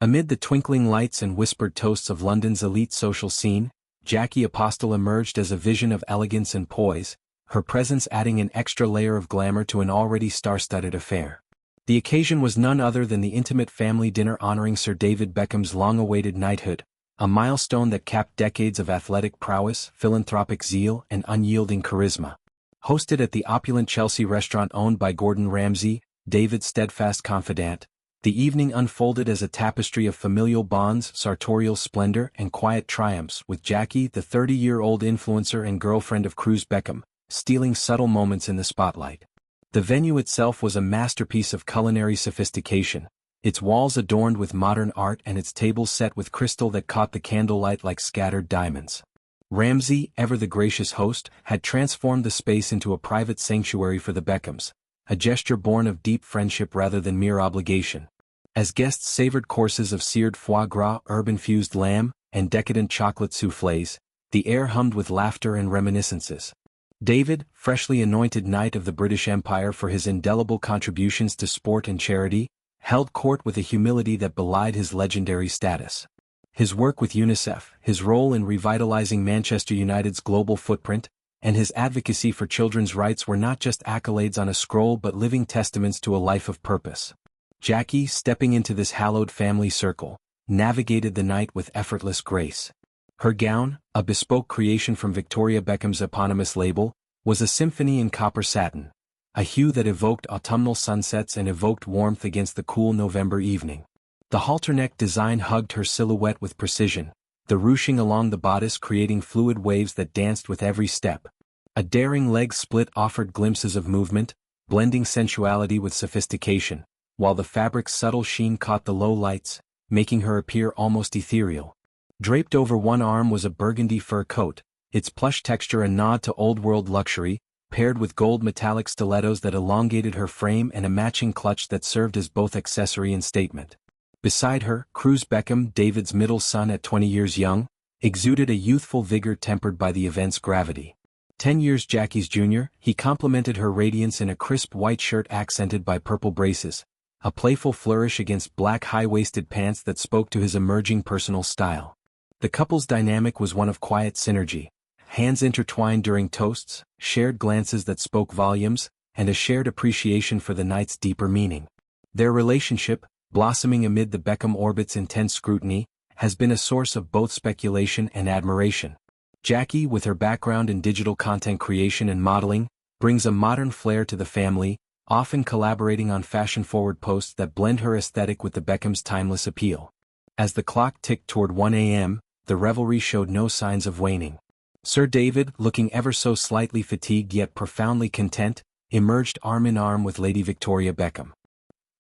Amid the twinkling lights and whispered toasts of London's elite social scene, Jackie Apostel emerged as a vision of elegance and poise, her presence adding an extra layer of glamour to an already star-studded affair. The occasion was none other than the intimate family dinner honoring Sir David Beckham's long-awaited knighthood, a milestone that capped decades of athletic prowess, philanthropic zeal, and unyielding charisma. Hosted at the opulent Chelsea restaurant owned by Gordon Ramsay, David's steadfast confidant, the evening unfolded as a tapestry of familial bonds, sartorial splendor, and quiet triumphs, with Jackie, the 30-year-old influencer and girlfriend of Cruz Beckham, stealing subtle moments in the spotlight. The venue itself was a masterpiece of culinary sophistication, its walls adorned with modern art and its tables set with crystal that caught the candlelight like scattered diamonds. Ramsay, ever the gracious host, had transformed the space into a private sanctuary for the Beckhams, a gesture born of deep friendship rather than mere obligation. As guests savored courses of seared foie gras, herb-infused lamb, and decadent chocolate soufflés, the air hummed with laughter and reminiscences. David, freshly anointed Knight of the British Empire for his indelible contributions to sport and charity, held court with a humility that belied his legendary status. His work with UNICEF, his role in revitalizing Manchester United's global footprint, and his advocacy for children's rights were not just accolades on a scroll but living testaments to a life of purpose. Jackie, stepping into this hallowed family circle, navigated the night with effortless grace. Her gown, a bespoke creation from Victoria Beckham's eponymous label, was a symphony in copper satin, a hue that evoked autumnal sunsets and evoked warmth against the cool November evening. The halter-neck design hugged her silhouette with precision, the ruching along the bodice creating fluid waves that danced with every step. A daring leg split offered glimpses of movement, blending sensuality with sophistication, while the fabric's subtle sheen caught the low lights, making her appear almost ethereal. Draped over one arm was a burgundy fur coat, its plush texture a nod to old-world luxury, paired with gold metallic stilettos that elongated her frame and a matching clutch that served as both accessory and statement. Beside her, Cruz Beckham, David's middle son at 20 years young, exuded a youthful vigor tempered by the event's gravity. 10 years Jackie's junior, he complemented her radiance in a crisp white shirt accented by purple braces, a playful flourish against black high-waisted pants that spoke to his emerging personal style. The couple's dynamic was one of quiet synergy, hands intertwined during toasts, shared glances that spoke volumes, and a shared appreciation for the night's deeper meaning. Their relationship, blossoming amid the Beckham orbit's intense scrutiny, has been a source of both speculation and admiration. Jackie, with her background in digital content creation and modeling, brings a modern flair to the family, often collaborating on fashion-forward posts that blend her aesthetic with the Beckhams' timeless appeal. As the clock ticked toward 1 a.m., the revelry showed no signs of waning. Sir David, looking ever so slightly fatigued yet profoundly content, emerged arm in arm with Lady Victoria Beckham.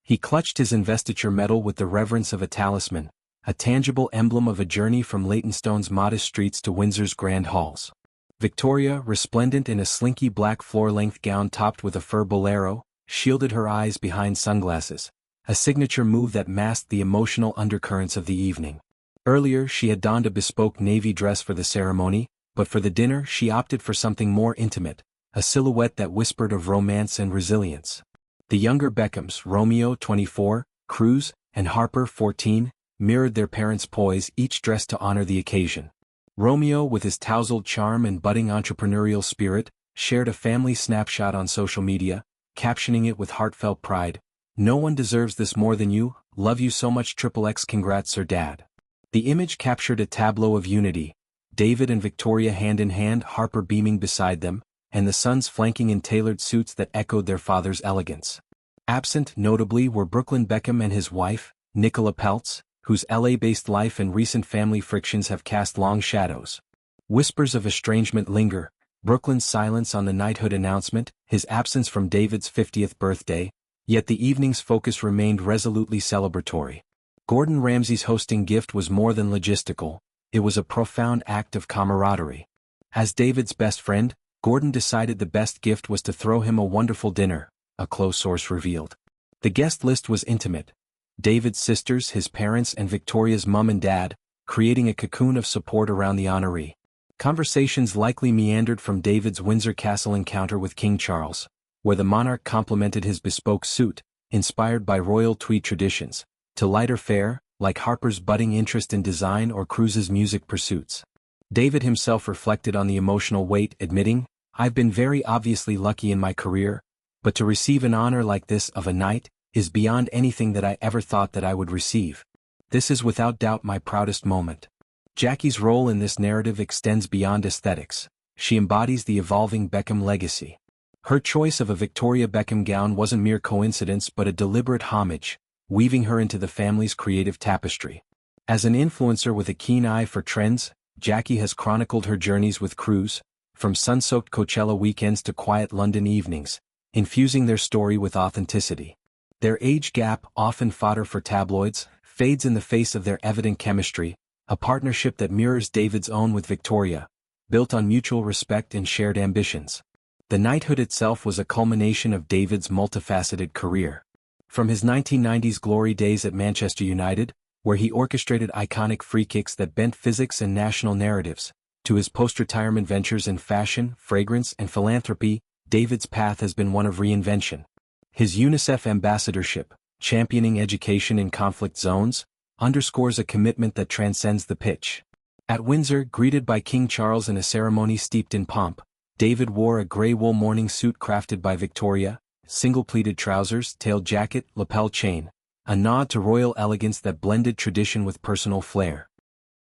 He clutched his investiture medal with the reverence of a talisman, a tangible emblem of a journey from Leytonstone's modest streets to Windsor's grand halls. Victoria, resplendent in a slinky black floor-length gown topped with a fur bolero, shielded her eyes behind sunglasses, a signature move that masked the emotional undercurrents of the evening. Earlier she had donned a bespoke navy dress for the ceremony, but for the dinner she opted for something more intimate, a silhouette that whispered of romance and resilience. The younger Beckhams, Romeo 24, Cruz, and Harper 14, mirrored their parents' poise, each dressed to honor the occasion. Romeo, with his tousled charm and budding entrepreneurial spirit, shared a family snapshot on social media, captioning it with heartfelt pride, "No one deserves this more than you, love you so much XXX congrats Sir Dad." The image captured a tableau of unity, David and Victoria hand in hand, Harper beaming beside them, and the sons flanking in tailored suits that echoed their father's elegance. Absent, notably, were Brooklyn Beckham and his wife, Nicola Peltz, whose LA-based life and recent family frictions have cast long shadows. Whispers of estrangement linger, Brooklyn's silence on the knighthood announcement, his absence from David's 50th birthday, yet the evening's focus remained resolutely celebratory. Gordon Ramsay's hosting gift was more than logistical, it was a profound act of camaraderie. As David's best friend, Gordon decided the best gift was to throw him a wonderful dinner, a close source revealed. The guest list was intimate. David's sisters, his parents, and Victoria's mum and dad, creating a cocoon of support around the honoree. Conversations likely meandered from David's Windsor Castle encounter with King Charles, where the monarch complimented his bespoke suit, inspired by royal tweed traditions, to lighter fare, like Harper's budding interest in design or Cruz's music pursuits. David himself reflected on the emotional weight, admitting, "I've been very obviously lucky in my career, but to receive an honor like this of a knight is beyond anything that I ever thought that I would receive. This is without doubt my proudest moment." Jackie's role in this narrative extends beyond aesthetics. She embodies the evolving Beckham legacy. Her choice of a Victoria Beckham gown wasn't mere coincidence but a deliberate homage, weaving her into the family's creative tapestry. As an influencer with a keen eye for trends, Jackie has chronicled her journeys with Cruz, from sun-soaked Coachella weekends to quiet London evenings, infusing their story with authenticity. Their age gap, often fodder for tabloids, fades in the face of their evident chemistry, a partnership that mirrors David's own with Victoria, built on mutual respect and shared ambitions. The knighthood itself was a culmination of David's multifaceted career. From his 1990s glory days at Manchester United, where he orchestrated iconic free kicks that bent physics and national narratives, to his post-retirement ventures in fashion, fragrance, and philanthropy, David's path has been one of reinvention. His UNICEF ambassadorship, championing education in conflict zones, underscores a commitment that transcends the pitch. At Windsor, greeted by King Charles in a ceremony steeped in pomp, David wore a grey wool morning suit crafted by Victoria, single-pleated trousers, tailed jacket, lapel chain, a nod to royal elegance that blended tradition with personal flair.